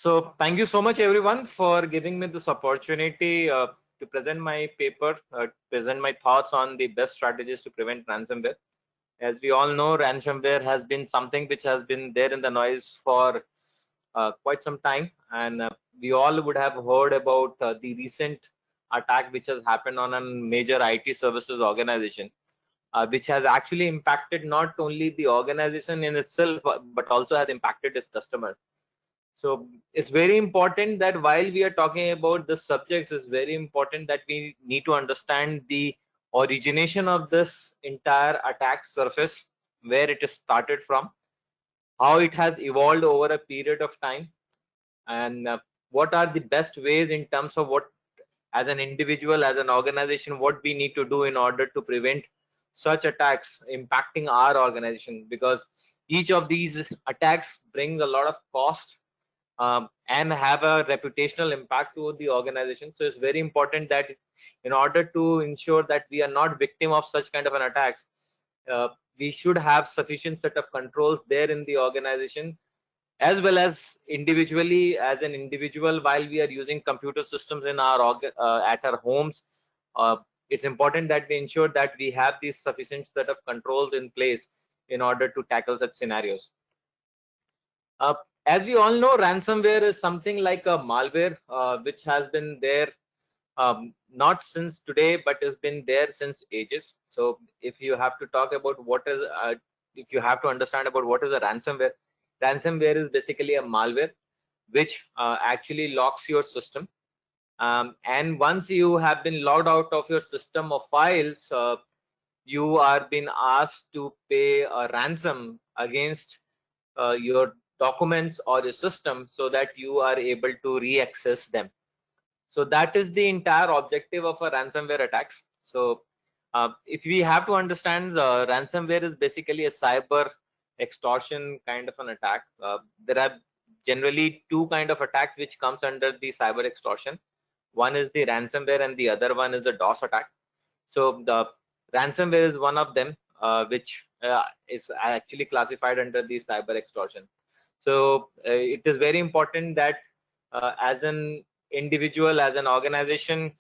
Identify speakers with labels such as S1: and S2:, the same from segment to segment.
S1: So thank you so much everyone for giving me this opportunity to present my paper, present my thoughts on the best strategies to prevent ransomware. As we all know, ransomware has been something which has been there in the noise for quite some time, and we all would have heard about the recent attack which has happened on a major IT services organization, which has actually impacted not only the organization in itself, but also has impacted its customer. So it's very important that while we are talking about this subject, it's very important that we need to understand the origination of this entire attack surface, where it is started from, how it has evolved over a period of time, and what are the best ways in terms of what, as an individual, as an organization, what we need to do in order to prevent such attacks impacting our organization, because each of these attacks brings a lot of cost, and have a reputational impact to the organization. So it's very important that in order to ensure that we are not victim of such kind of an attacks, we should have sufficient set of controls there in the organization, as well as individually, as an individual, while we are using computer systems in our at our homes. It's important that we ensure that we have these sufficient set of controls in place in order to tackle such scenarios. uh, as we all know, ransomware is something like a malware, which has been there, not since today, but has been there since ages. So if you have to talk about what is, if you have to understand about what is a ransomware, ransomware is basically a malware which actually locks your system. And once you have been logged out of your system of files, you are being asked to pay a ransom against your documents or your system, so that you are able to re-access them. So that is the entire objective of a ransomware attacks. So if we have to understand, ransomware is basically a cyber extortion kind of an attack. There are generally two kind of attacks which comes under the cyber extortion. One is the ransomware and the other one is the DOS attack. So the ransomware is one of them, which is actually classified under the cyber extortion. So it is very important that as an individual, as an organization,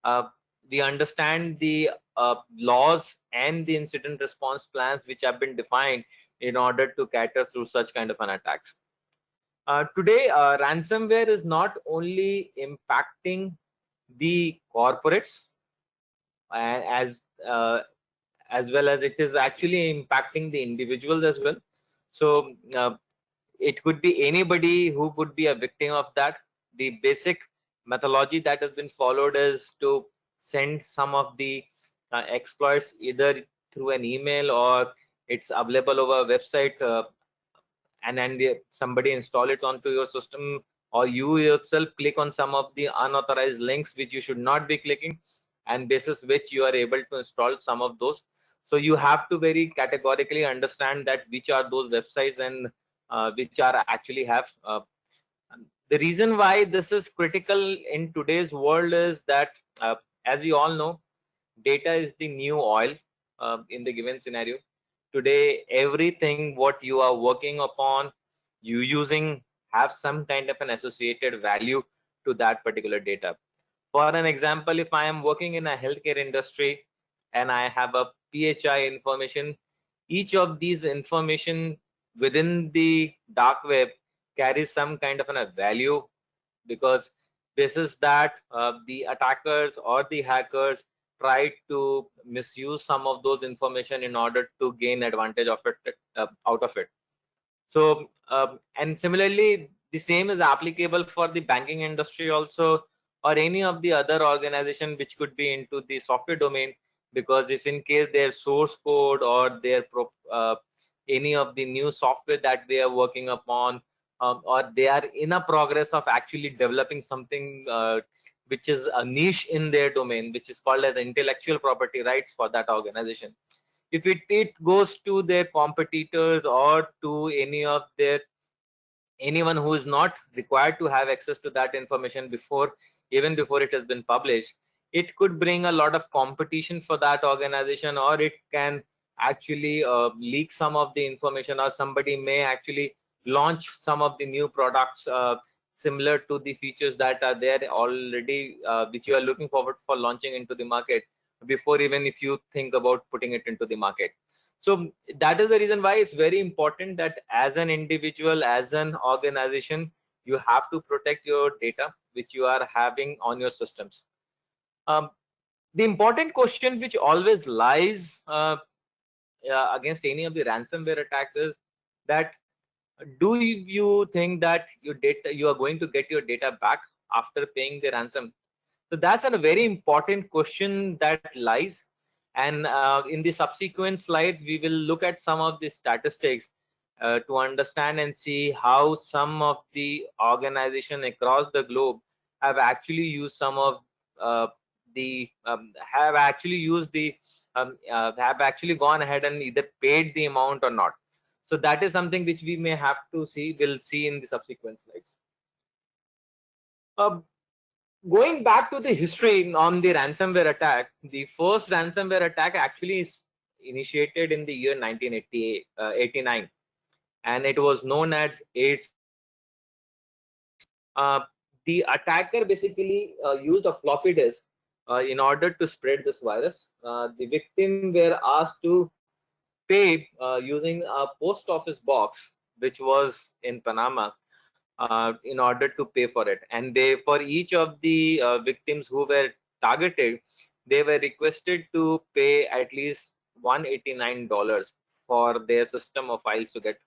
S1: uh, we understand the laws and the incident response plans which have been defined in order to cater through such kind of an attacks. Today, ransomware is not only impacting the corporates, as uh, as well as it is actually impacting the individuals as well. So it could be anybody who could be a victim of that. The basic methodology that has been followed is to send some of the exploits either through an email, or it's available over a website, and then somebody install it onto your system, or you yourself click on some of the unauthorized links which you should not be clicking, and basis which you are able to install some of those. So you have to very categorically understand that which are those websites, and which are actually have the reason why this is critical in today's world is that, as we all know, data is the new oil in the given scenario. Today, everything what you are working upon, you using, have some kind of an associated value to that particular data. For an example, if I am working in a healthcare industry and I have a PHI information, each of these information within the dark web carries some kind of a value, because this is that the attackers or the hackers try to misuse some of those information in order to gain advantage of it, out of it. So and similarly, the same is applicable for the banking industry also, or any of the other organization which could be into the software domain, because if in case their source code or their any of the new software that they are working upon, or they are in a progress of actually developing something which is a niche in their domain, which is called as intellectual property rights for that organization. If it goes to their competitors or to anyone who is not required to have access to that information before, even before it has been published, it could bring a lot of competition for that organization, or it can actually leak some of the information, or somebody may actually launch some of the new products similar to the features that are there already, which you are looking forward for launching into the market before even if you think about putting it into the market. So that is the reason why it's very important that as an individual, as an organization, you have to protect your data which you are having on your systems. The important question which always lies against any of the ransomware attacks is that, do you think that your data, you are going to get your data back after paying the ransom? So that's a very important question that lies. And in the subsequent slides, we will look at some of the statistics to understand and see how some of the organizations across the globe have actually used some of have actually used the have actually gone ahead and either paid the amount or not. So that is something which we may have to see. We'll see in the subsequent slides. Uh, Going back to the history on the ransomware attack, the first ransomware attack actually is initiated in the year 1989, and it was known as AIDS. Uh, the attacker basically used a floppy disk in order to spread this virus. The victim were asked to pay using a post office box, which was in Panama, in order to pay for it. And they, for each of the victims who were targeted, they were requested to pay at least $189 for their system of files to get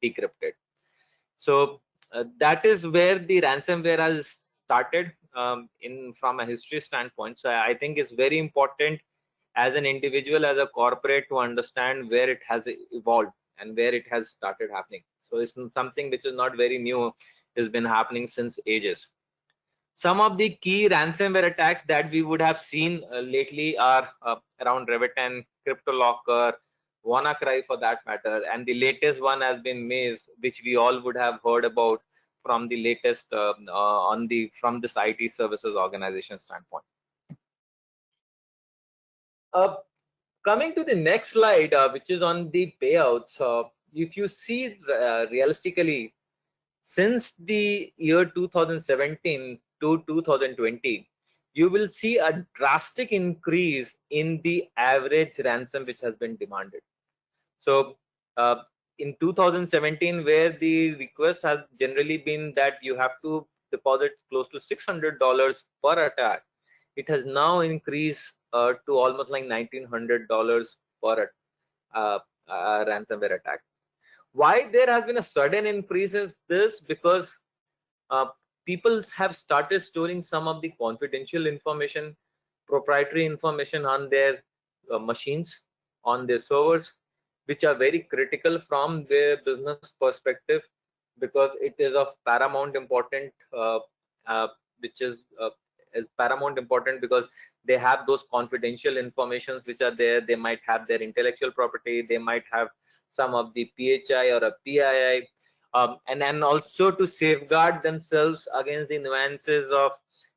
S1: decrypted. So that is where the ransomware has started in from a history standpoint. So I think it's very important as an individual, as a corporate, to understand where it has evolved and where it has started happening. So it's something which is not very new, has been happening since ages. Some of the key ransomware attacks that we would have seen lately are around Reviten, CryptoLocker, WannaCry for that matter, and the latest one has been Maze, which we all would have heard about from the latest from this IT services organization standpoint. Coming to the next slide, which is on the payouts. If you see realistically, since the year 2017 to 2020, you will see a drastic increase in the average ransom which has been demanded. So in 2017, where the request has generally been that you have to deposit close to $600 per attack, it has now increased to almost like $1,900 per ransomware attack. Why there has been a sudden increase is this? Because uh, people have started storing some of the confidential information, proprietary information on their machines, on their servers, which are very critical from their business perspective, because it is of paramount important, which is paramount important because they have those confidential informations which are there. They might have their intellectual property, they might have some of the PHI or a PII, and then also to safeguard themselves against the nuances of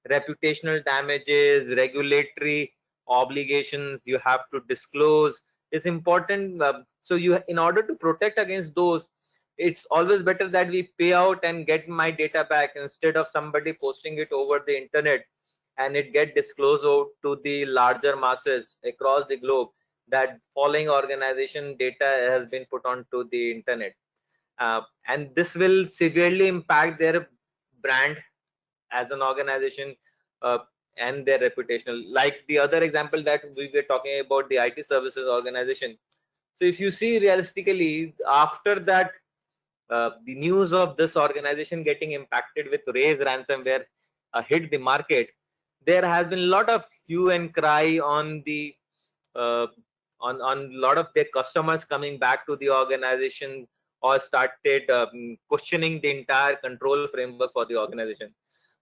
S1: reputational damages, regulatory obligations you have to disclose. It's important. So you, in order to protect against those, it's always better that we pay out and get my data back instead of somebody posting it over the internet and it get disclosed out to the larger masses across the globe that following organization data has been put onto the internet. And this will severely impact their brand as an organization, uh, and their reputational. Like the other example that we were talking about, the IT services organization. So if you see realistically, after that, the news of this organization getting impacted with Raise ransomware hit the market, there has been a lot of hue and cry on the uh, on a lot of their customers coming back to the organization, or started questioning the entire control framework for the organization.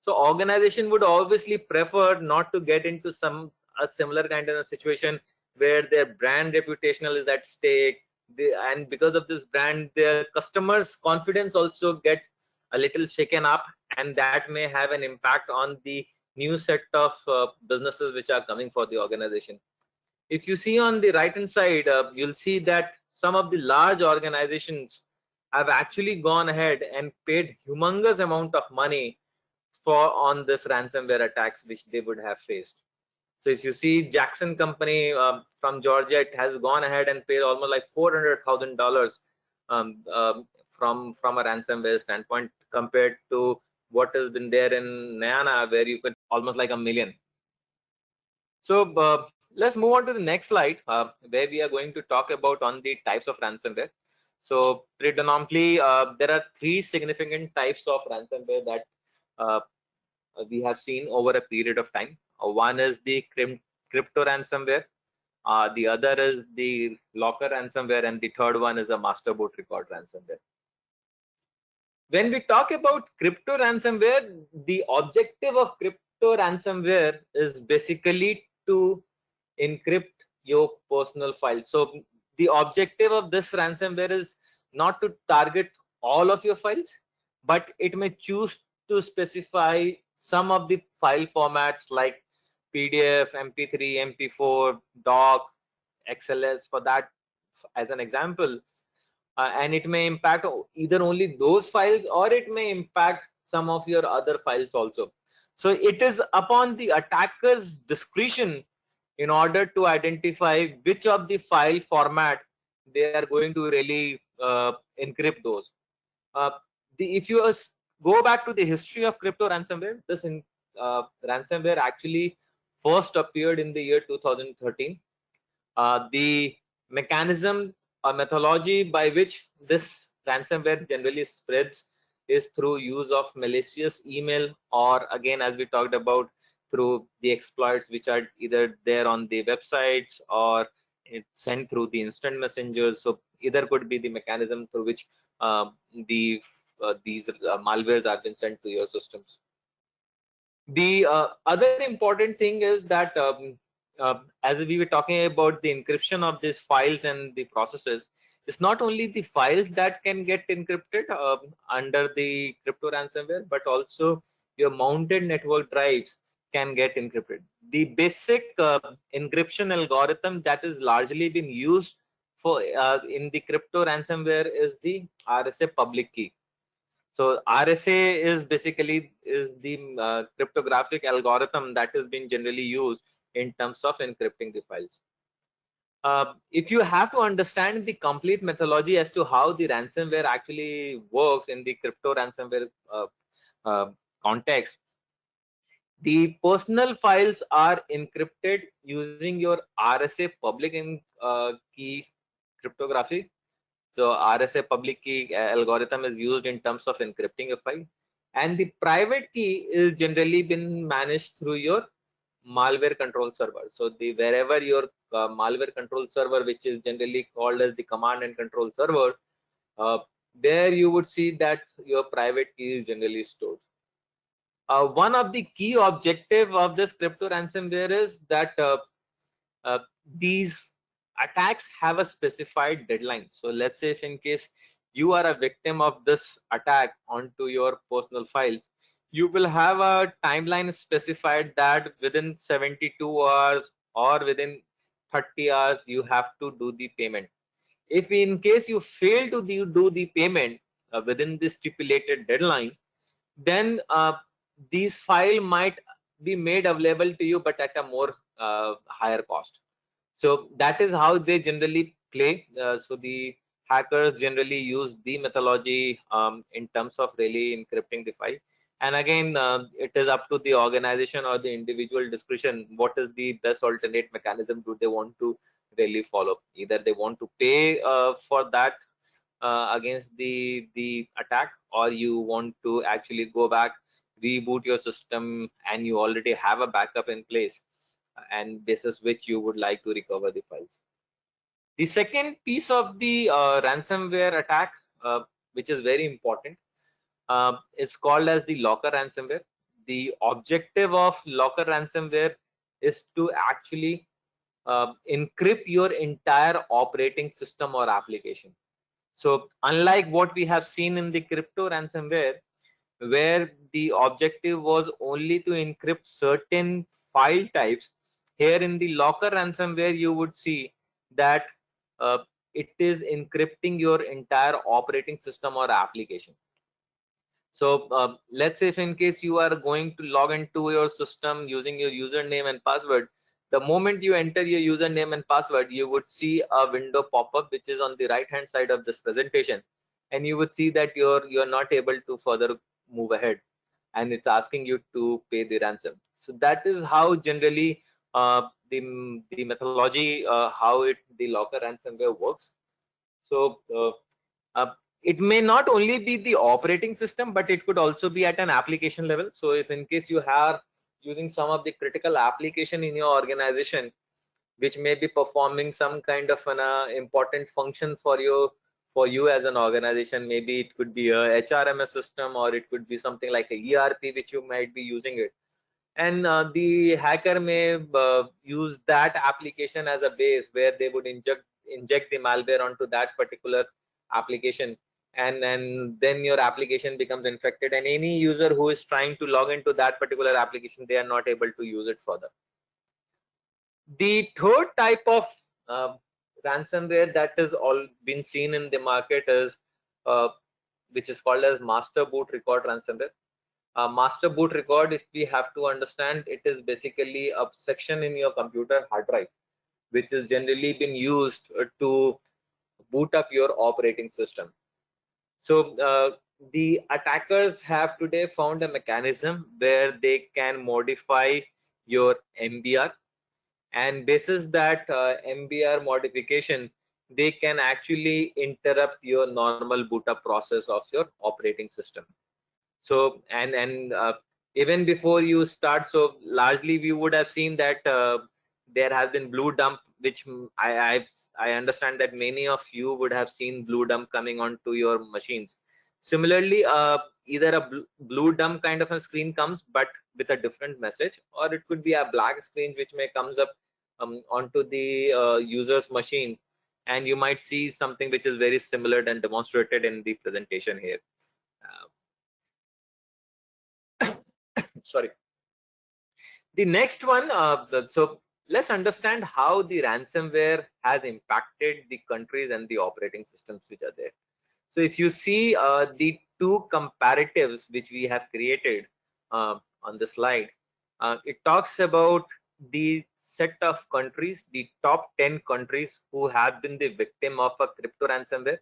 S1: So organization would obviously prefer not to get into a similar kind of a situation where their brand reputational is at stake. And because of this brand, their customers confidence also get a little shaken up, and that may have an impact on the new set of businesses which are coming for the organization. If you see on the right hand side, you'll see that some of the large organizations have actually gone ahead and paid humongous amount of money for on this ransomware attacks which they would have faced. So if you see Jackson Company from Georgia, it has gone ahead and paid almost like $400,000 from a ransomware standpoint, compared to what has been there in Nayana, where you could almost like $1 million. So let's move on to the next slide, where we are going to talk about on the types of ransomware. So predominantly, there are three significant types of ransomware that we have seen over a period of time. One is the crypto ransomware, the other is the locker ransomware, and the third one is the master boot record ransomware. When we talk about crypto ransomware, the objective of crypto ransomware is basically to encrypt your personal files. So the objective of this ransomware is not to target all of your files, but it may choose to specify some of the file formats like PDF, MP3, MP4, doc, XLS, for that as an example. And it may impact either only those files, or it may impact some of your other files also. So it is upon the attacker's discretion in order to identify which of the file format they are going to really encrypt those. If you go back to the history of crypto ransomware, this ransomware actually first appeared in the year 2013. The mechanism or methodology by which this ransomware generally spreads is through use of malicious email, or again, as we talked about, through the exploits which are either there on the websites or it's sent through the instant messengers. So either could be the mechanism through which these malwares have been sent to your systems. The other important thing is that as we were talking about the encryption of these files and the processes, it's not only the files that can get encrypted under the crypto ransomware, but also your mounted network drives can get encrypted. The basic encryption algorithm that is largely been used for in the crypto ransomware is the RSA public key. So RSA is basically the cryptographic algorithm that is being generally used in terms of encrypting the files. If you have to understand the complete methodology as to how the ransomware actually works in the crypto ransomware uh, context, the personal files are encrypted using your RSA public key cryptography. So RSA public key algorithm is used in terms of encrypting a file, and the private key is generally been managed through your malware control server. So the wherever your malware control server, which is generally called as the command and control server, there you would see that your private key is generally stored. One of the key objective of this crypto ransomware is that uh, these attacks have a specified deadline. So let's say if in case you are a victim of this attack onto your personal files, you will have a timeline specified that within 72 hours or within 30 hours you have to do the payment. If in case you fail to do the payment within the stipulated deadline, then these file might be made available to you, but at a more higher cost. So that is how they generally play. So the hackers generally use the methodology in terms of really encrypting the file. And again, it is up to the organization or the individual discretion. What is the best alternate mechanism do they want to really follow? Either they want to pay for that against the attack, or you want to actually go back, reboot your system, and you already have a backup in place, and basis which you would like to recover the files. The second piece of the ransomware attack, which is very important, is called as the locker ransomware. The objective of locker ransomware is to actually encrypt your entire operating system or application. So unlike what we have seen in the crypto ransomware, where the objective was only to encrypt certain file types, here in the locker ransomware you would see that it is encrypting your entire operating system or application. So let's say if in case you are going to log into your system using your username and password, the moment you enter your username and password, you would see a window pop up which is on the right hand side of this presentation, and you would see that you're not able to further move ahead, and it's asking you to pay the ransom. So that is how generally the methodology how the locker ransomware works. So it may not only be the operating system, but it could also be at an application level. So if in case you are using some of the critical application in your organization, which may be performing some kind of an important function for you as an organization, maybe it could be a HRMS system, or it could be something like a ERP which you might be using it, and the hacker may use that application as a base where they would inject the malware onto that particular application, and then your application becomes infected, and any user who is trying to log into that particular application, they are not able to use it further. The third type of uh, ransomware that has all been seen in the market is uh, which is called as master boot record ransomware. Master boot record, if we have to understand, it is basically a section in your computer hard drive which is generally been used to boot up your operating system. So the attackers have today found a mechanism where they can modify your MBR, and basis that MBR modification, they can actually interrupt your normal boot up process of your operating system. So and even before you start, so largely we would have seen that there has been blue dump, which I understand that many of you would have seen blue dump coming onto your machines. Similarly, either a blue dump kind of a screen comes but with a different message, or it could be a black screen which may comes up onto the user's machine, and you might see something which is very similar and demonstrated in the presentation here. Sorry. The next one, so let's understand how the ransomware has impacted the countries and the operating systems which are there. So if you see the two comparatives which we have created on the slide, it talks about the set of countries, the top 10 countries who have been the victim of a crypto ransomware,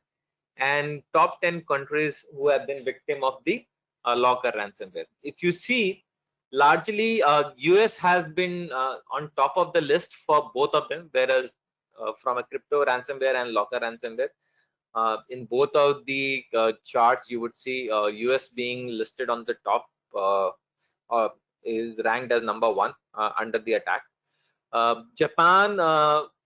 S1: and top 10 countries who have been victim of the locker ransomware. If you see, largely US has been on top of the list for both of them, whereas from a crypto ransomware and locker ransomware, in both of the charts you would see US being listed on the top, is ranked as number 1 under the attack. Japan,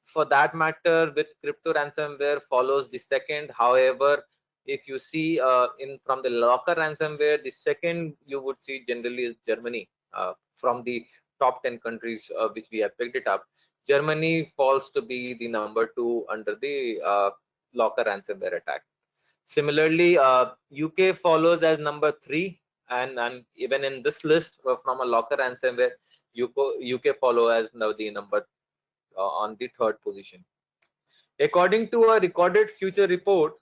S1: for that matter, with crypto ransomware follows the second. However, if you see in from the locker ransomware, the second you would see generally is Germany. From the top 10 countries which we have picked it up, Germany falls to be the number 2 under the locker ransomware attack. Similarly, UK follows as number 3, and even in this list from a locker ransomware, UK follow as now the number on the 3rd position. According to a recorded future report,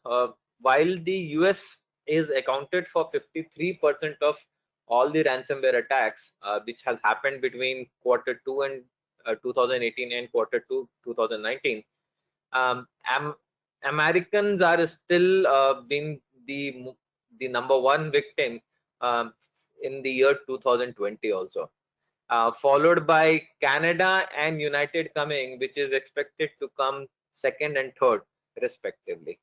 S1: while the US is accounted for 53% of all the ransomware attacks, which has happened between Q2 and 2018 and Q2 2019, Americans are still being the number 1 victim in the year 2020 also. Followed by Canada and United coming, which is expected to come 2nd and 3rd respectively.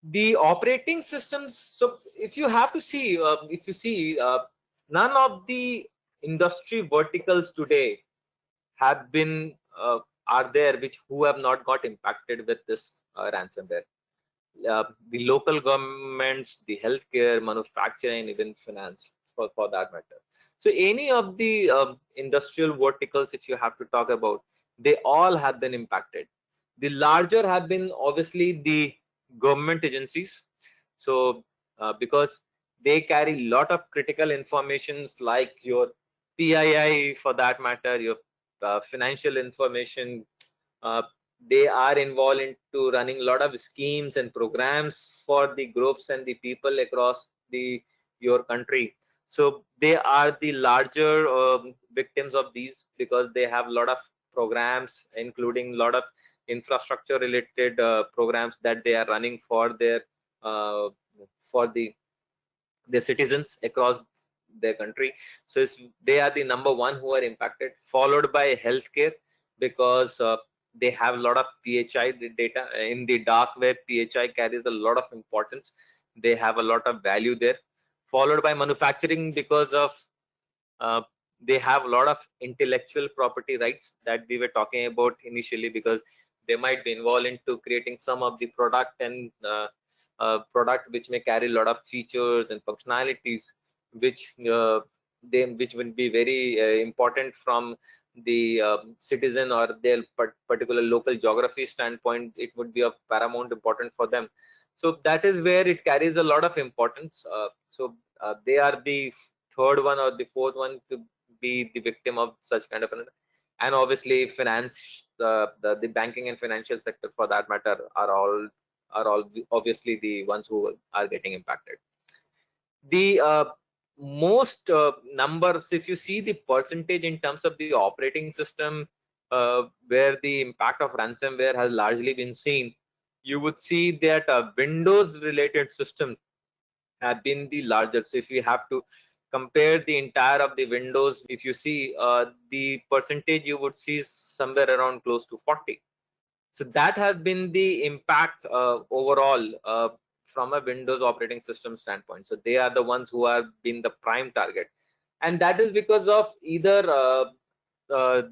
S1: The operating systems, so if you have to see, none of the industry verticals today have been are there which who have not got impacted with this ransomware. The local governments, the healthcare, manufacturing, even finance, for that matter. So any of the industrial verticals, if you have to talk about, they all have been impacted. The larger have been obviously the government agencies. So because they carry a lot of critical informations like your PII, for that matter, your financial information, they are involved into running a lot of schemes and programs for the groups and the people across the your country. So they are the larger victims of these, because they have a lot of programs, including a lot of infrastructure related programs that they are running uh, for the citizens across their country. So they are the number one who are impacted, followed by healthcare, because they have a lot of PHI data in the dark web. PHI carries a lot of importance. They have a lot of value there, followed by manufacturing, because of uh, they have a lot of intellectual property rights that we were talking about initially, because they might be involved into creating some of the product and product which may carry a lot of features and functionalities, which which will be very important from the citizen or their particular local geography standpoint. It would be of paramount important for them. So that is where it carries a lot of importance. They are the third one or the fourth one to be the victim of such kind of an. And obviously finance, the banking and financial sector for that matter are all obviously the ones who are getting impacted. The most numbers, if you see the percentage in terms of the operating system where the impact of ransomware has largely been seen, you would see that Windows related systems have been the largest. So if you have to compare the entire of the Windows, if you see the percentage, you would see somewhere around close to 40. So that has been the impact overall from a Windows operating system standpoint. So they are the ones who have been the prime target, and that is because of either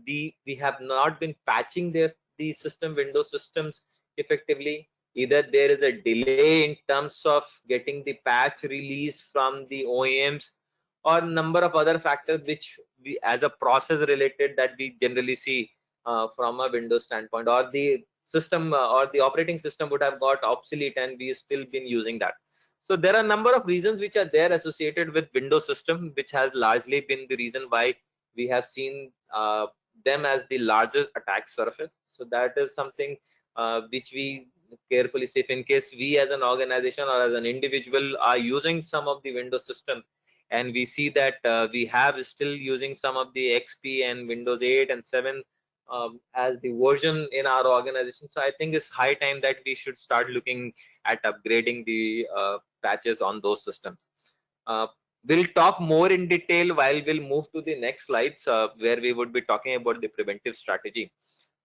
S1: we have not been patching the system Windows systems effectively. Either there is a delay in terms of getting the patch released from the OEMs, or number of other factors which we as a process related that we generally see from a Windows standpoint, or the system or the operating system would have got obsolete and we still been using that. So there are a number of reasons which are there associated with Windows system, which has largely been the reason why we have seen them as the largest attack surface. So that is something which we carefully say, if in case we as an organization or as an individual are using some of the Windows system, and we see that we have still using some of the XP and Windows 8 and 7 as the version in our organization. So I think it's high time that we should start looking at upgrading the patches on those systems. Uh, we'll talk more in detail while we'll move to the next slides where we would be talking about the preventive strategy.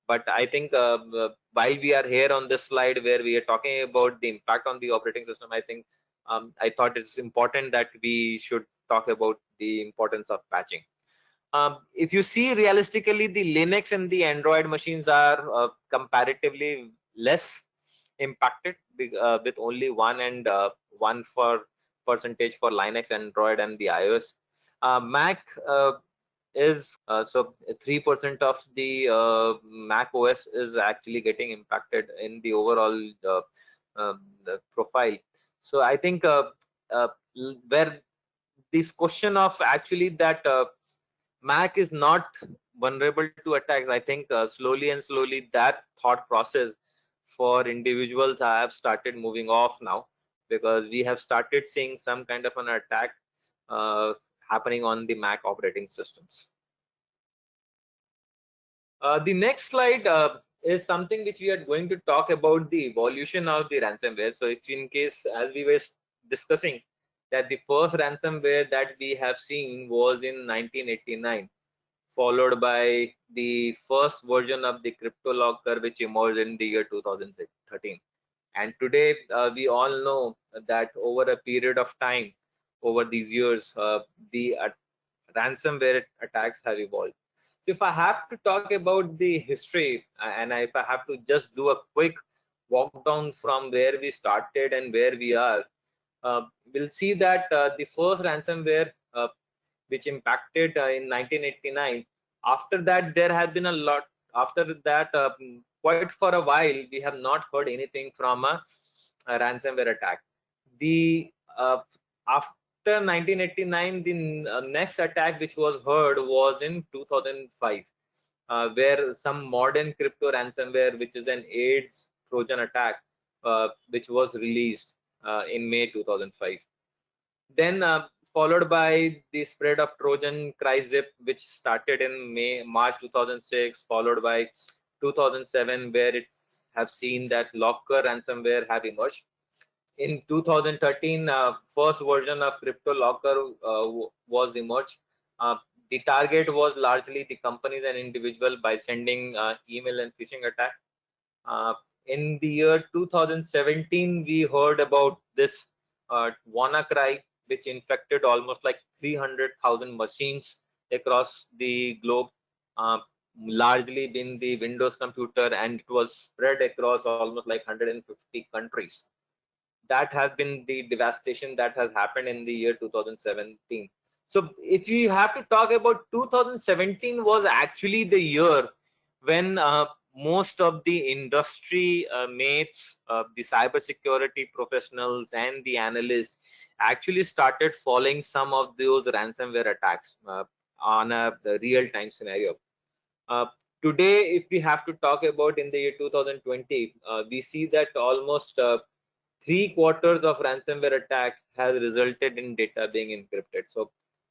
S1: But I think while we are here on this slide where we are talking about the impact on the operating system, I think I thought it's important that we should talk about the importance of patching. If you see realistically, the Linux and the Android machines are comparatively less impacted with only 1 for percentage for Linux, Android, and the iOS. Mac is so 3% of the Mac OS is actually getting impacted in the overall the profile. So I think where this question of actually that Mac is not vulnerable to attacks, I think slowly and slowly that thought process for individuals have started moving off now, because we have started seeing some kind of an attack uh, happening on the Mac operating systems. The next slide is something which we are going to talk about the evolution of the ransomware. So if in case, as we were discussing, that the first ransomware that we have seen was in 1989, followed by the first version of the CryptoLocker, which emerged in the year 2013. And today, we all know that over a period of time, over these years, the ransomware attacks have evolved. So if I have to talk about the history, and if I have to just do a quick walk down from where we started and where we are, we'll see that the first ransomware which impacted in 1989. After that, there has been a lot. After that, quite for a while, we have not heard anything from a ransomware attack. The after 1989, the next attack which was heard was in 2005. where some modern crypto ransomware, which is an AIDS Trojan attack, which was released in May 2005. Then followed by the spread of Trojan Cryzip, which started in March 2006, followed by 2007, where it's have seen that Locker ransomware have emerged. In 2013, first version of CryptoLocker was emerged. Uh, the target was largely the companies and individual by sending email and phishing attack. Uh, in the year 2017, we heard about this WannaCry, which infected almost like 300,000 machines across the globe, uh, largely been the Windows computer, and it was spread across almost like 150 countries. That has been the devastation that has happened in the year 2017. So if you have to talk about 2017 was actually the year when most of the industry mates, the cybersecurity professionals and the analysts actually started following some of those ransomware attacks on a real-time scenario. Uh, Today, if we have to talk about in the year 2020, we see that almost 3/4 of ransomware attacks has resulted in data being encrypted. So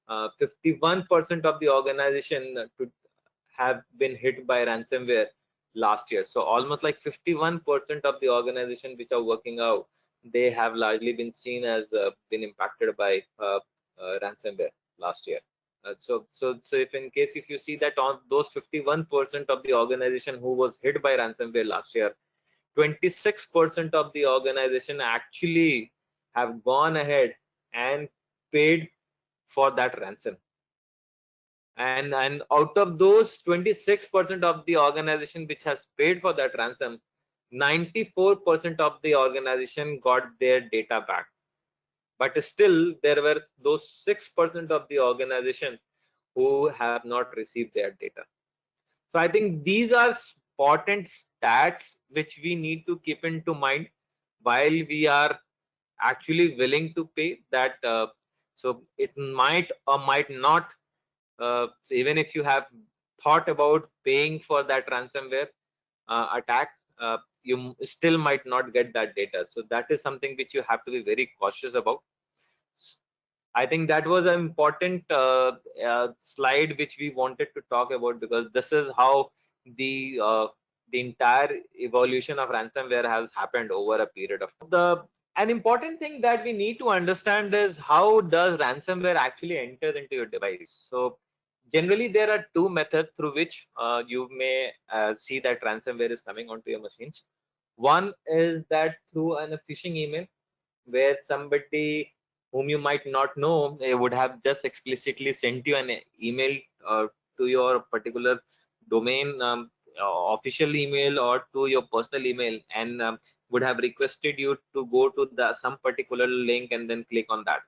S1: 51% of the organization to have been hit by ransomware last year. So almost like 51% of the organization which are working out, they have largely been seen as been impacted by ransomware last year. So if in case if you see that on those 51% of the organization who was hit by ransomware last year, 26% of the organization actually have gone ahead and paid for that ransom. And out of those 26% of the organization which has paid for that ransom, 94% of the organization got their data back. But still, there were those 6% of the organization who have not received their data. So I think these are important stats which we need to keep into mind while we are actually willing to pay that. So it might or might not. So even if you have thought about paying for that ransomware attack, you still might not get that data. So that is something which you have to be very cautious about. I think that was an important slide which we wanted to talk about, because this is how the entire evolution of ransomware has happened over a period of time. An important thing that we need to understand is how does ransomware actually enter into your device. So generally there are two methods through which you may see that ransomware is coming onto your machines. One is that through a phishing email, where somebody whom you might not know, they would have just explicitly sent you an email to your particular domain, official email, or to your personal email, and would have requested you to go to some particular link and then click on that.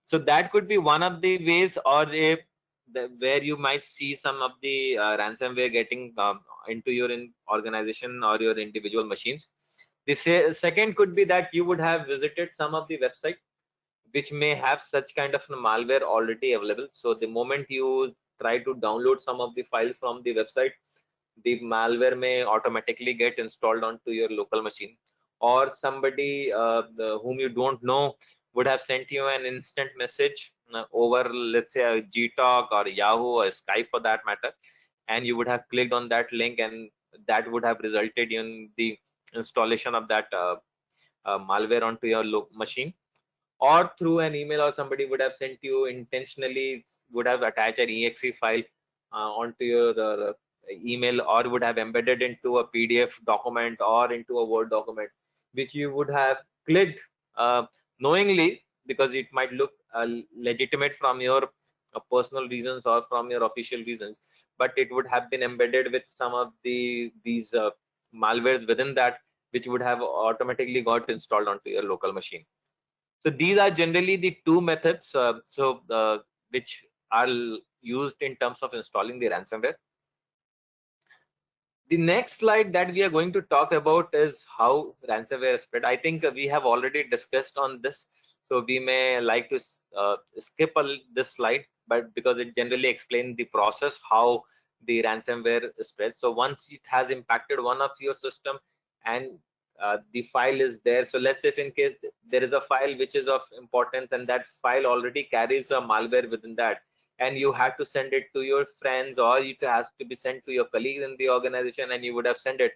S1: So that could be one of the ways, or where you might see some of the ransomware getting into your organization or your individual machines. The second could be that you would have visited some of the website which may have such kind of malware already available. So the moment you try to download some of the files from the website, the malware may automatically get installed onto your local machine, or somebody whom you don't know would have sent you an instant message over, let's say, a Gtalk or Yahoo or Skype for that matter, and you would have clicked on that link, and that would have resulted in the installation of that malware onto your machine. Or through an email, or somebody would have sent you intentionally, would have attached an exe file onto your email, or would have embedded into a PDF document or into a Word document, which you would have clicked knowingly, because it might look legitimate from your personal reasons or from your official reasons, but it would have been embedded with some of these malwares within that, which would have automatically got installed onto your local machine. So these are generally the two methods which are used in terms of installing the ransomware. The next slide that we are going to talk about is how ransomware is spread. I think we have already discussed on this, so we may like to skip this slide, but because it generally explains the process, how the ransomware spread. So once it has impacted one of your system and the file is there, so let's say if in case there is a file which is of importance and that file already carries a malware within that, and you have to send it to your friends or it has to be sent to your colleagues in the organization, and you would have sent it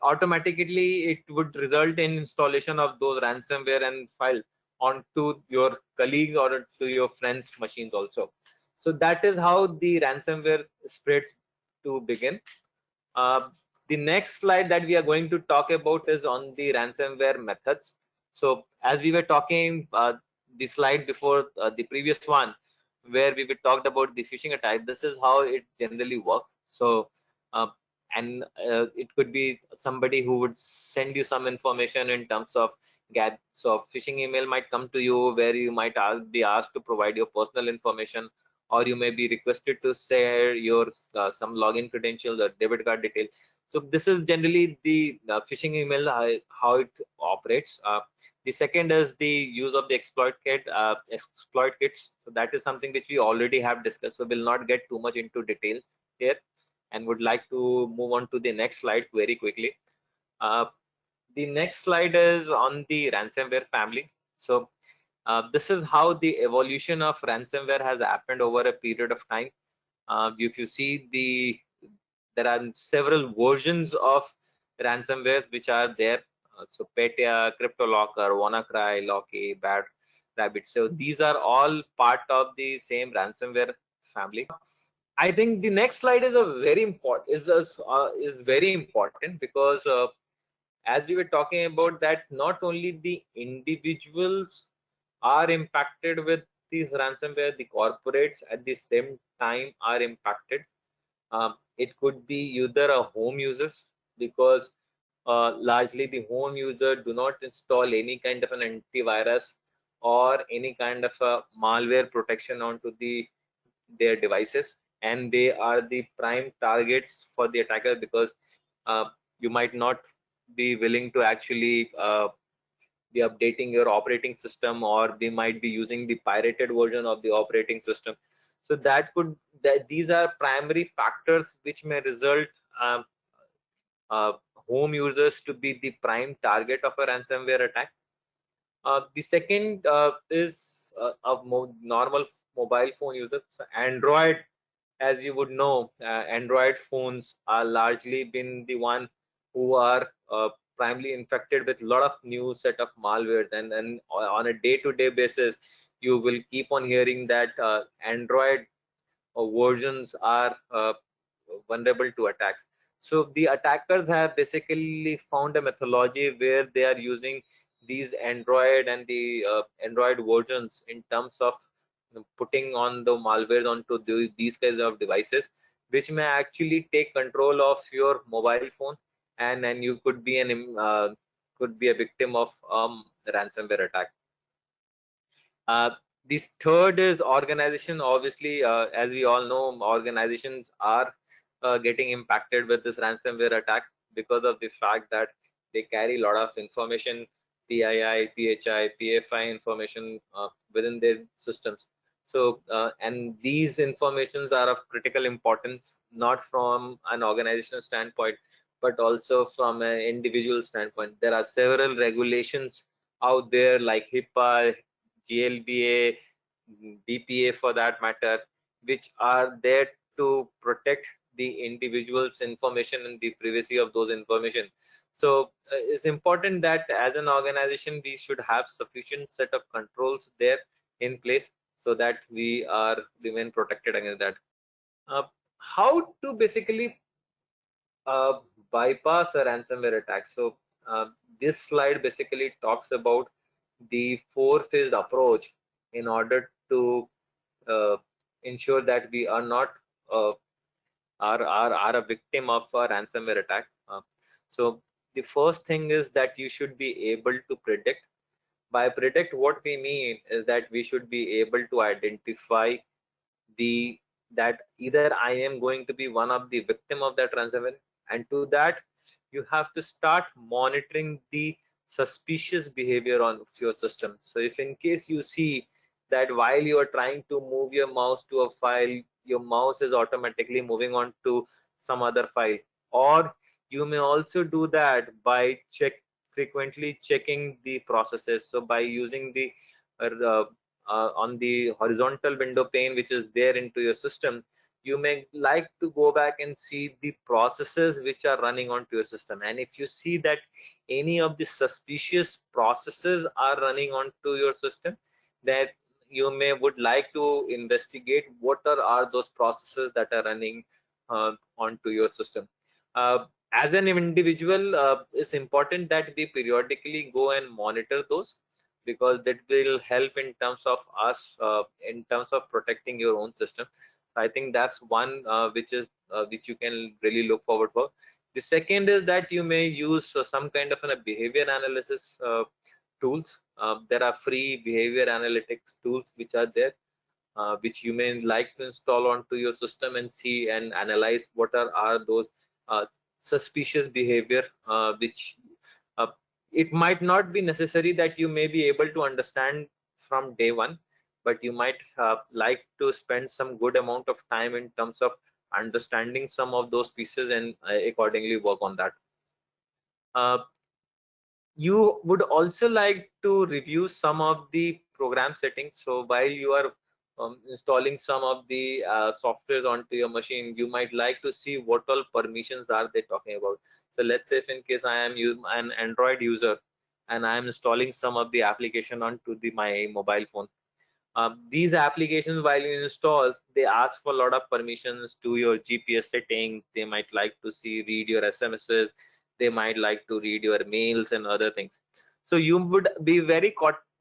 S1: automatically, it would result in installation of those ransomware and file onto your colleagues or to your friends machines also. So that is how the ransomware spreads to begin. uh, the next slide that we are going to talk about is on the ransomware methods. So as we were talking, the slide before the previous one, where we were talked about the phishing attack, this is how it generally works. So uh, and it could be somebody who would send you some information in terms of get, so phishing email might come to you where you might be asked to provide your personal information, or you may be requested to share your some login credentials or debit card details. So this is generally the phishing email, how it operates. The second is the use of the exploit kits. So that is something which we already have discussed, so we'll not get too much into details here, and would like to move on to the next slide very quickly. uh, the next slide is on the ransomware family. So this is how the evolution of ransomware has happened over a period of time. If you see, there are several versions of ransomwares which are there. So Petya, CryptoLocker, WannaCry, Locky, Bad Rabbit. So these are all part of the same ransomware family. I think the next slide is a very important is very important because as we were talking about that, not only the individuals are impacted with these ransomware, the corporates at the same time are impacted. It could be either a home users, because largely the home user do not install any kind of an antivirus or any kind of a malware protection onto their devices, and they are the prime targets for the attacker, because uh, you might not be willing to actually be updating your operating system, or they might be using the pirated version of the operating system. So that these are primary factors which may result um, uh, home users to be the prime target of a ransomware attack. The second is normal mobile phone users. So Android, as you would know, Android phones are largely been the one who are primarily infected with a lot of new set of malwares, and on a day-to-day basis, you will keep on hearing that Android versions are vulnerable to attacks. So the attackers have basically found a methodology where they are using these Android and the Android versions in terms of putting on the malwares onto these kinds of devices, which may actually take control of your mobile phone, and you could be a victim of ransomware attack. Uh, this third is organization. Obviously, as we all know, organizations are getting impacted with this ransomware attack because of the fact that they carry a lot of information, PII, PHI, PFI information within their systems. So, and these informations are of critical importance, not from an organizational standpoint, but also from an individual standpoint. There are several regulations out there like HIPAA, GLBA, BPA for that matter, which are there to protect the individual's information and the privacy of those information. So it's important that as an organization we should have sufficient set of controls there in place so that we are remain protected against that. Uh, how to basically uh, bypass a ransomware attack? So this slide basically talks about the four-phased approach in order to uh, ensure that we are not uh, are a victim of a ransomware attack. So the first thing is that you should be able to predict. By predict, what we mean is that we should be able to identify the that either I am going to be one of the victim of that ransomware, and to that you have to start monitoring the suspicious behavior on your system. So if in case you see that while you are trying to move your mouse to a file, your mouse is automatically moving on to some other file. Or you may also do that by frequently checking the processes. So by using the on the horizontal window pane which is there into your system, you may like to go back and see the processes which are running onto your system. And if you see that any of the suspicious processes are running onto your system, that you may would like to investigate what are those processes that are running onto your system. As an individual, it's important that we periodically go and monitor those, because that will help in terms of us, in terms of protecting your own system. I think that's one which you can really look forward for. The second is that you may use some kind of a behavior analysis tools. There are free behavior analytics tools which are there, which you may like to install onto your system and see and analyze what are those suspicious behavior, which uh, it might not be necessary that you may be able to understand from day one, but you might like to spend some good amount of time in terms of understanding some of those pieces and accordingly work on that. You would also like to review some of the program settings. So while you are installing some of the softwares onto your machine, you might like to see what all permissions are they talking about. So let's say if in case I am an Android user and I am installing some of the application onto my mobile phone. These applications, while you install, they ask for a lot of permissions to your GPS settings. They might like to read your SMSs. They might like to read your mails and other things. So you would be very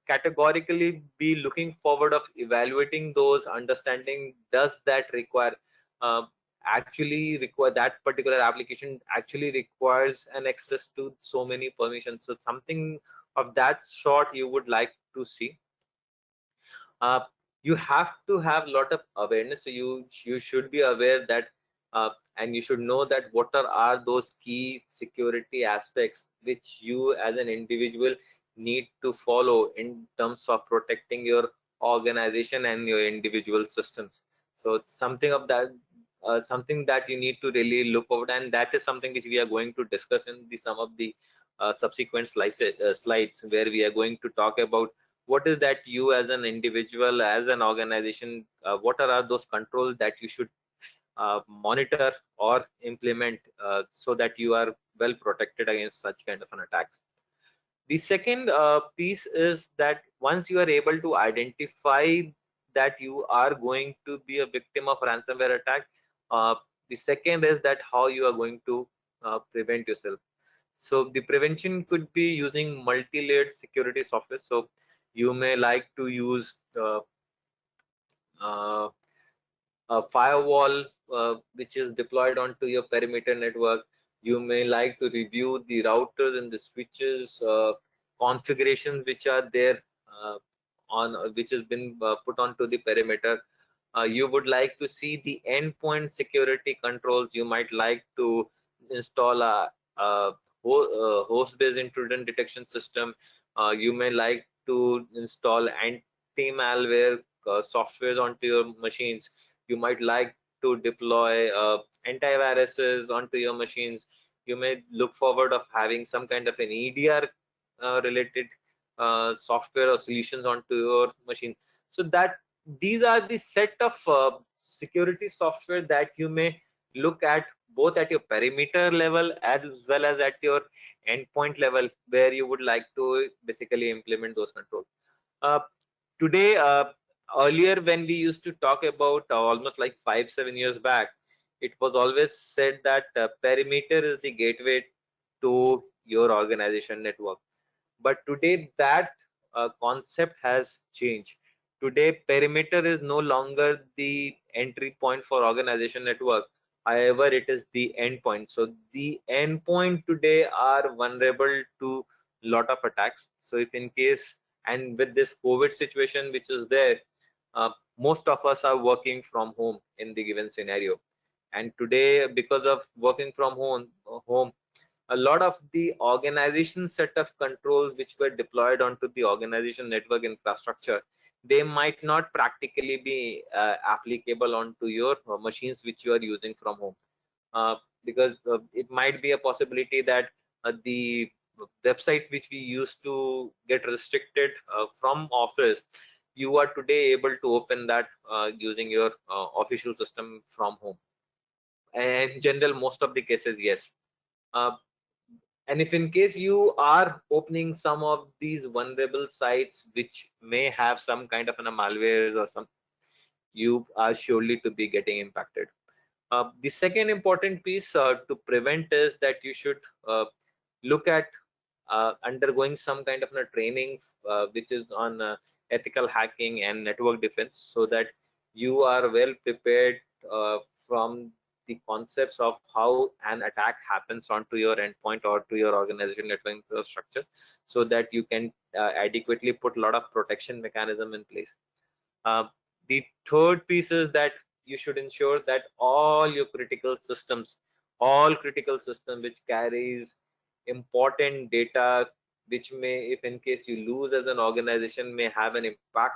S1: categorically be looking forward of evaluating those, understanding does that require uh, actually require that particular application actually requires an access to so many permissions. So something of that sort you would like to see. uh, you have to have a lot of awareness. So you should be aware that and you should know that what are those key security aspects which you as an individual need to follow in terms of protecting your organization and your individual systems. So it's something of that, something that you need to really look over, and that is something which we are going to discuss in some of the subsequent slides, where we are going to talk about what is that you as an individual, as an organization, what are those controls that you should monitor or implement, so that you are well protected against such kind of an attacks. The second piece is that once you are able to identify that you are going to be a victim of ransomware attack, uh, the second is that how you are going to prevent yourself. So the prevention could be using multi-layered security software. So you may like to use uh, a firewall which is deployed onto your perimeter network. You may like to review the routers and the switches configurations which are there on which has been put onto the perimeter. You would like to see the endpoint security controls. You might like to install a host-based intrusion detection system. You may like to install anti-malware software onto your machines. You might like to deploy antiviruses onto your machines. You may look forward of having some kind of an EDR related software or solutions onto your machine. So that these are the set of security software that you may look at both at your perimeter level as well as at your endpoint level, where you would like to basically implement those controls. Uh, Today, earlier when we used to talk about almost like 5-7 years back, it was always said that perimeter is the gateway to your organization network. But today that concept has changed. Today perimeter is no longer the entry point for organization network. However, it is the endpoint. So the endpoint today are vulnerable to lot of attacks. So if in case, and with this COVID situation which is there, most of us are working from home in the given scenario. And today, because of working from home, a lot of the organization set of controls which were deployed onto the organization network infrastructure, they might not practically be applicable onto your machines which you are using from home, because it might be a possibility that the website which we used to get restricted from office, you are today able to open that using your official system from home. And in general, most of the cases, yes. uh, and if in case you are opening some of these vulnerable sites which may have some kind of malwares or some, you are surely to be getting impacted. The second important piece to prevent is that you should look at undergoing some kind of a training which is on ethical hacking and network defense, so that you are well prepared from the concepts of how an attack happens onto your endpoint or to your organization network infrastructure, so that you can adequately put a lot of protection mechanism in place. uh, the third piece is that you should ensure that all your critical systems, all critical system which carries important data, which may, if in case you lose as an organization, may have an impact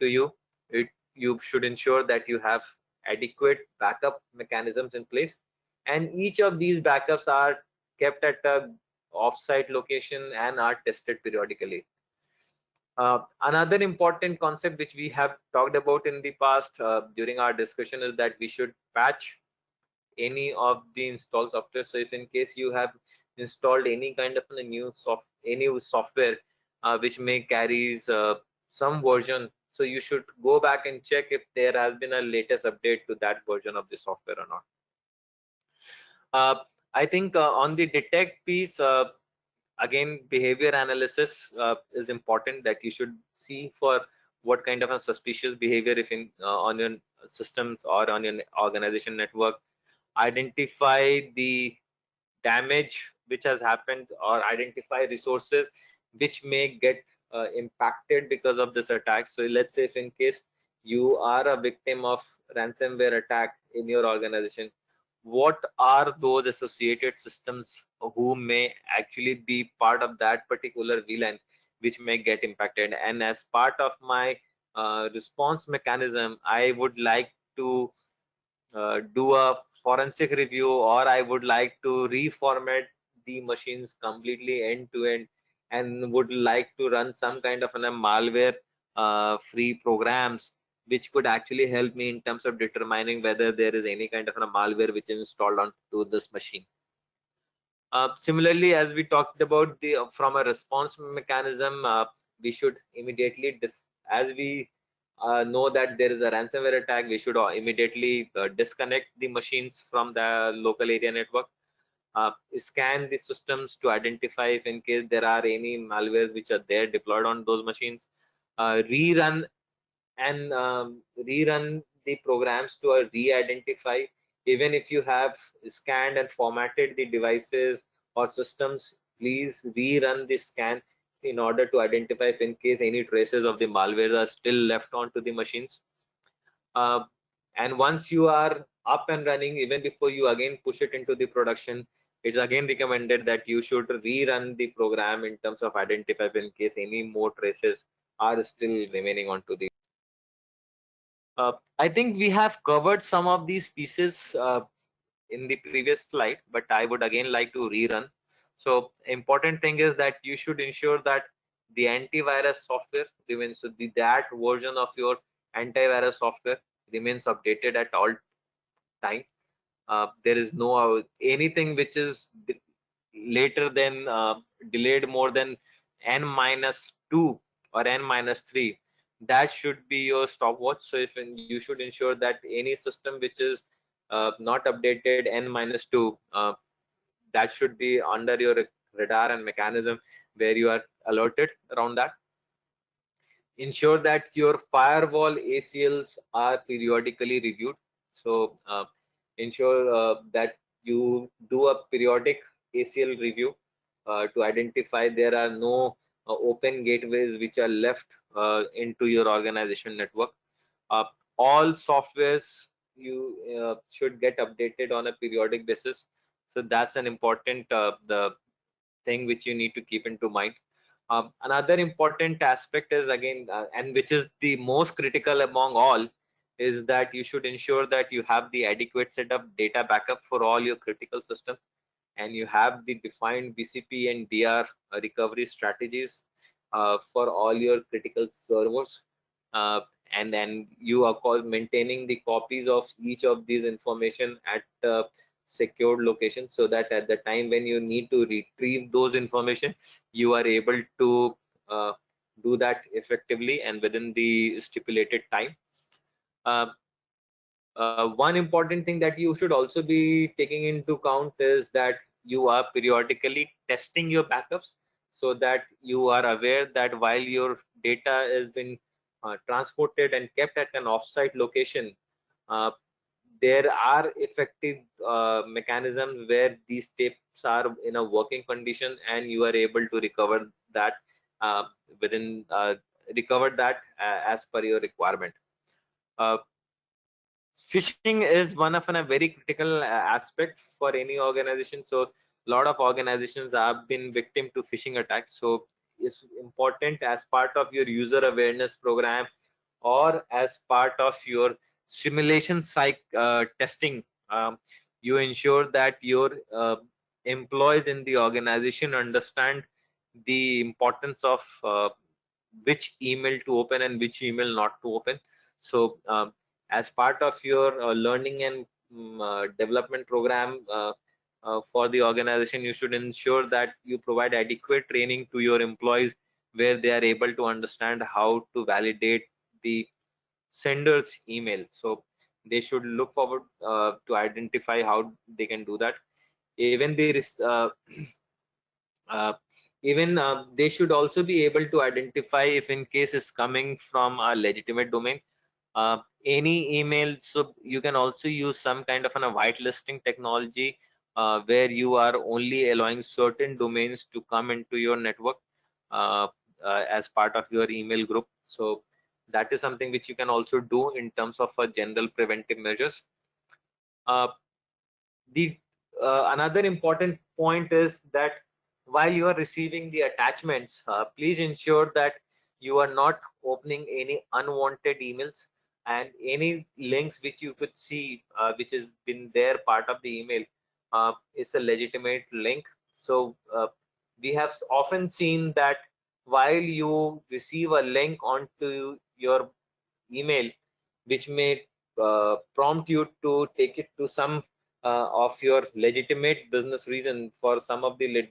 S1: to you, you should ensure that you have adequate backup mechanisms in place, and each of these backups are kept at a offsite location and are tested periodically. Another important concept which we have talked about in the past during our discussion is that we should patch any of the installed software. So if in case you have installed any kind of a any software which may carries some version, so you should go back and check if there has been a latest update to that version of the software or not. I think on the detect piece, again, behavior analysis is important, that you should see for what kind of a suspicious behavior if in on your systems or on your organization network. Identify the damage which has happened, or identify resources which may get impacted because of this attack. So let's say if in case you are a victim of ransomware attack in your organization, what are those associated systems who may actually be part of that particular VLAN which may get impacted. And as part of my response mechanism, I would like to do a forensic review, or I would like to reformat the machines completely end to end, and would like to run some kind of a malware free programs which could actually help me in terms of determining whether there is any kind of a malware which is installed onto this machine. Similarly, as we talked about the from a response mechanism, we should immediately as we know that there is a ransomware attack, we should immediately disconnect the machines from the local area network, scan the systems to identify if in case there are any malwares which are there deployed on those machines, rerun and rerun the programs to re-identify. Even if you have scanned and formatted the devices or systems, please rerun the scan in order to identify if in case any traces of the malware are still left onto the machines. uh, and once you are up and running, even before you again push it into the production, it's again recommended that you should rerun the program in terms of identify in case any more traces are still remaining onto the. I think we have covered some of these pieces in the previous slide, but I would again like to rerun. So important thing is that you should ensure that the antivirus software remains, so that version of your antivirus software remains updated at all time. There is no anything which is later than delayed more than n-2 or n-3, that should be your stopwatch. So if you should ensure that any system which is not updated n-2, that should be under your radar and mechanism where you are alerted around that. Ensure that your firewall ACLs are periodically reviewed. So ensure that you do a periodic ACL review to identify there are no open gateways which are left into your organization network. Uh, all softwares you should get updated on a periodic basis. So that's an important the thing which you need to keep into mind. Another important aspect is again, and which is the most critical among all, is that you should ensure that you have the adequate set of data backup for all your critical systems, and you have the defined BCP and DR recovery strategies for all your critical servers, uh, and then you are maintaining the copies of each of these information at secured location, so that at the time when you need to retrieve those information, you are able to uh, do that effectively and within the stipulated time. Uh, One important thing that you should also be taking into account is that you are periodically testing your backups, so that you are aware that while your data has been transported and kept at an offsite location, uh, there are effective mechanisms where these tapes are in a working condition, and you are able to recover that uh, within recover that as per your requirement. Uh, Phishing is one of a very critical aspect for any organization. So a lot of organizations have been victim to phishing attacks. So it's important as part of your user awareness program, or as part of your simulation testing, you ensure that your employees in the organization understand the importance of which email to open and which email not to open. So as part of your learning and development program for the organization, you should ensure that you provide adequate training to your employees, where they are able to understand how to validate the sender's email. So they should look forward to identify how they can do that. Even there is uh, even they should also be able to identify if in case is coming from a legitimate domain. Any email, so you can also use some kind of a whitelisting technology, where you are only allowing certain domains to come into your network uh, as part of your email group. So that is something which you can also do in terms of general preventive measures. uh, the Another important point is that while you are receiving the attachments, please ensure that you are not opening any unwanted emails, and any links which you could see which has been there part of the email is a legitimate link. So we have often seen that while you receive a link onto your email, which may prompt you to take it to some of your legitimate business reason, for some of the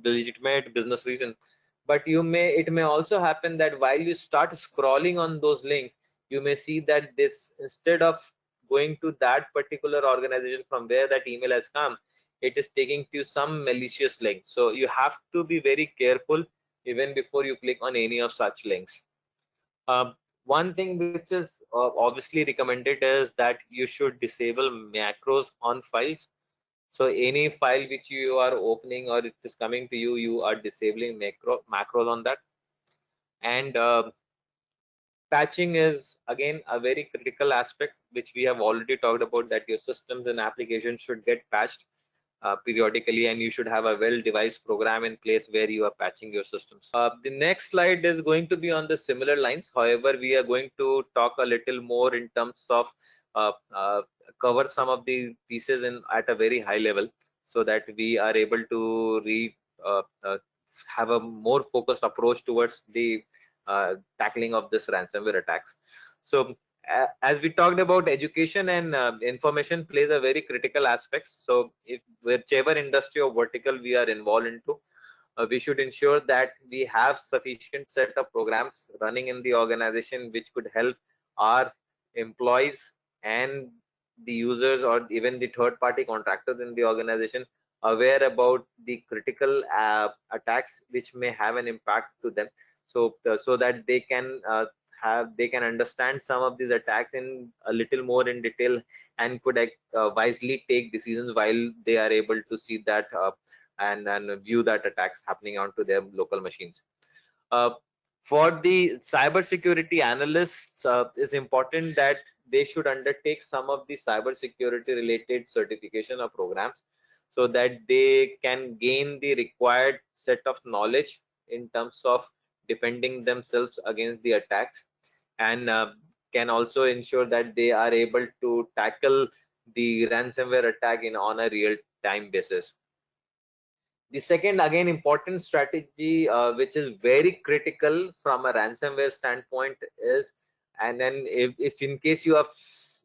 S1: legitimate business reason, but it may also happen that while you start scrolling on those links, you may see that this, instead of going to that particular organization from where that email has come, it is taking to some malicious link. So you have to be very careful even before you click on any of such links. One thing which is obviously recommended is that you should disable macros on files. So any file which you are opening or it is coming to you, you are disabling macros on that. And patching is again a very critical aspect, which we have already talked about, that your systems and applications should get patched periodically, and you should have a well-devised program in place where you are patching your systems. The next slide is going to be on the similar lines. However, we are going to talk a little more in terms of uh, uh, cover some of the pieces in at a very high level, so that we are able to have a more focused approach towards the tackling of this ransomware attacks. So as we talked about, education and information plays a very critical aspect. So if whichever industry or vertical we are involved into, we should ensure that we have sufficient set of programs running in the organization which could help our employees and the users, or even the third party contractors in the organization, aware about the critical attacks which may have an impact to them. So so that they can understand some of these attacks in a little more in detail, and could wisely take decisions while they are able to see that and view that attacks happening onto their local machines. Uh, for the cybersecurity analysts, it's important that they should undertake some of the cybersecurity related certification or programs, so that they can gain the required set of knowledge in terms of defending themselves against the attacks, and can also ensure that they are able to tackle the ransomware attack on a real time basis. The second, again, important strategy, which is very critical from a ransomware standpoint, is, and then if in case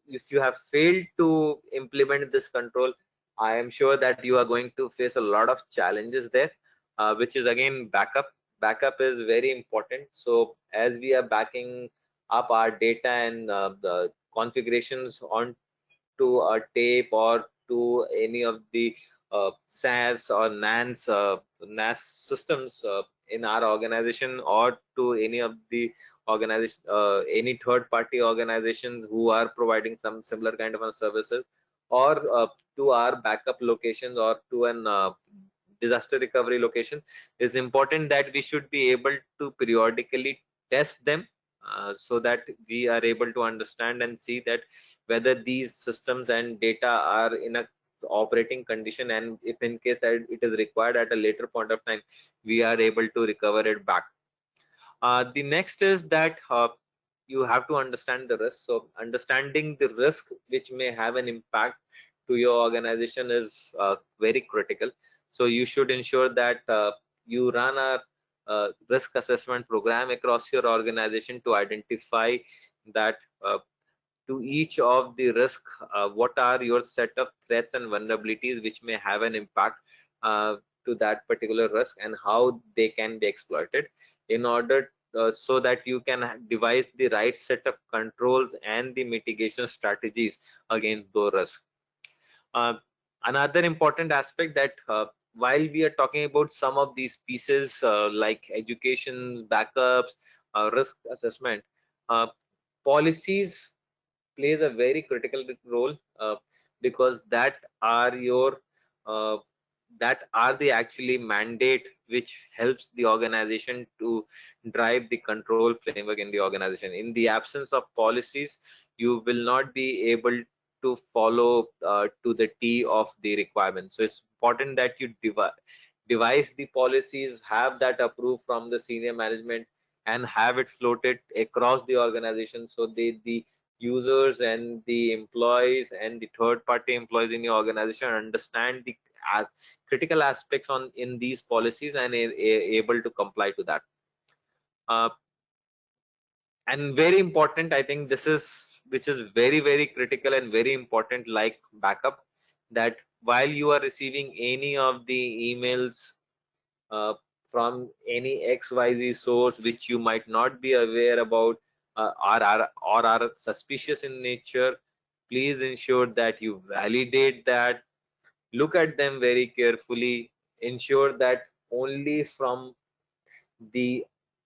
S1: if you have failed to implement this control, I am sure that you are going to face a lot of challenges there, which is again backup. Backup is very important. So as we are backing up our data and the configurations onto a tape or to any of the SaaS or NAS systems in our organization, or to any of the organization, any third-party organizations who are providing some similar kind of services, or to our backup locations, or to an disaster recovery location, is important that we should be able to periodically test them, so that we are able to understand and see that whether these systems and data are in a operating condition, and if in case that it is required at a later point of time, we are able to recover it back. The next is that you have to understand the risk. So understanding the risk which may have an impact to your organization is very critical. So you should ensure that you run a risk assessment program across your organization to identify that to each of the risk, what are your set of threats and vulnerabilities which may have an impact to that particular risk, and how they can be exploited, in order so that you can devise the right set of controls and the mitigation strategies against those risks. Another important aspect that while we are talking about some of these pieces like education, backups, risk assessment, policies plays a very critical role, because that are your that are the actually mandate which helps the organization to drive the control framework in the organization. In the absence of policies, you will not be able to follow to the T of the requirements. So it's important that you devise the policies, have that approved from the senior management, and have it floated across the organization, so the users and the employees and the third-party employees in your organization understand the critical aspects in these policies and able to comply to that. And very important, I think this is which is very critical and very important, like backup, that while you are receiving any of the emails from any XYZ source which you might not be aware about, or are suspicious in nature, please ensure that you validate that, look at them very carefully, ensure that only from the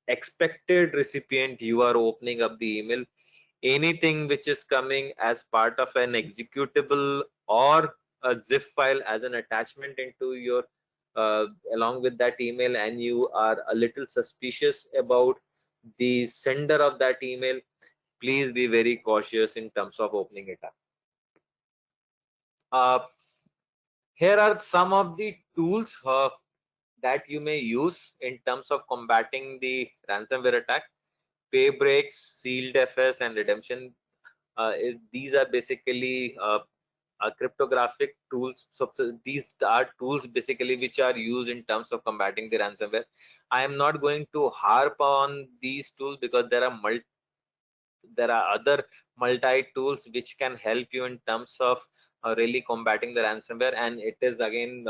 S1: expected recipient you are opening up the email. Anything which is coming as part of an executable or a zip file as an attachment into your along with that email, and you are a little suspicious about the sender of that email, please be very cautious in terms of opening it up. Here are some of the tools that you may use in terms of combating the ransomware attack. Paybreaks, Sealed FS, and Redemption. These are basically cryptographic tools. So these are tools basically which are used in terms of combating the ransomware. I am not going to harp on these tools because there are other multi tools which can help you in terms of really combating the ransomware, and it is again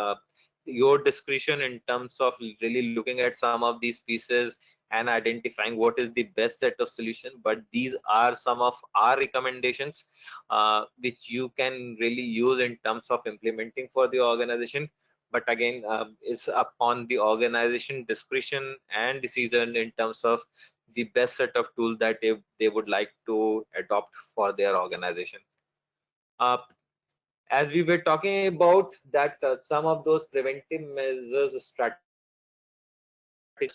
S1: your discretion in terms of really looking at some of these pieces and identifying what is the best set of solution. But these are some of our recommendations which you can really use in terms of implementing for the organization. But again, it's upon the organization discretion and decision in terms of the best set of tools that they would like to adopt for their organization. As we were talking about that, some of those preventive measures strategies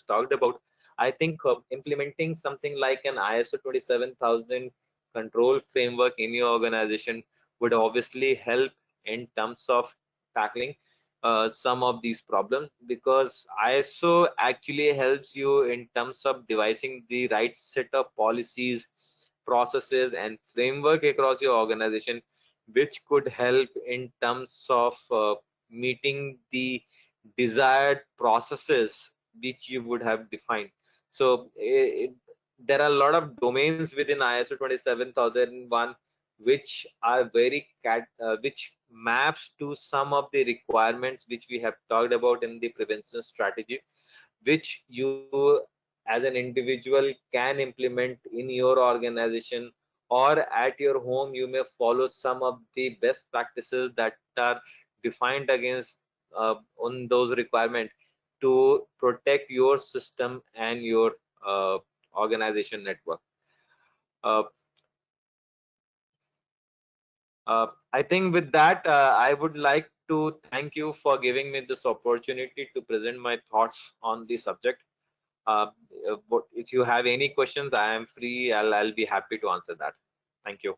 S1: talked about, I think implementing something like an ISO 27000 control framework in your organization would obviously help in terms of tackling some of these problems, because ISO actually helps you in terms of devising the right set of policies, processes, and framework across your organization, which could help in terms of meeting the desired processes which you would have defined. So there are a lot of domains within ISO 27001 which are which maps to some of the requirements which we have talked about in the prevention strategy, which you as an individual can implement in your organization, or at your home you may follow some of the best practices that are defined against on those requirements to protect your system and your uh, organization network. uh, I think with that, I would like to thank you for giving me this opportunity to present my thoughts on the subject. But if you have any questions, I am free. I'll be happy to answer that. Thank you.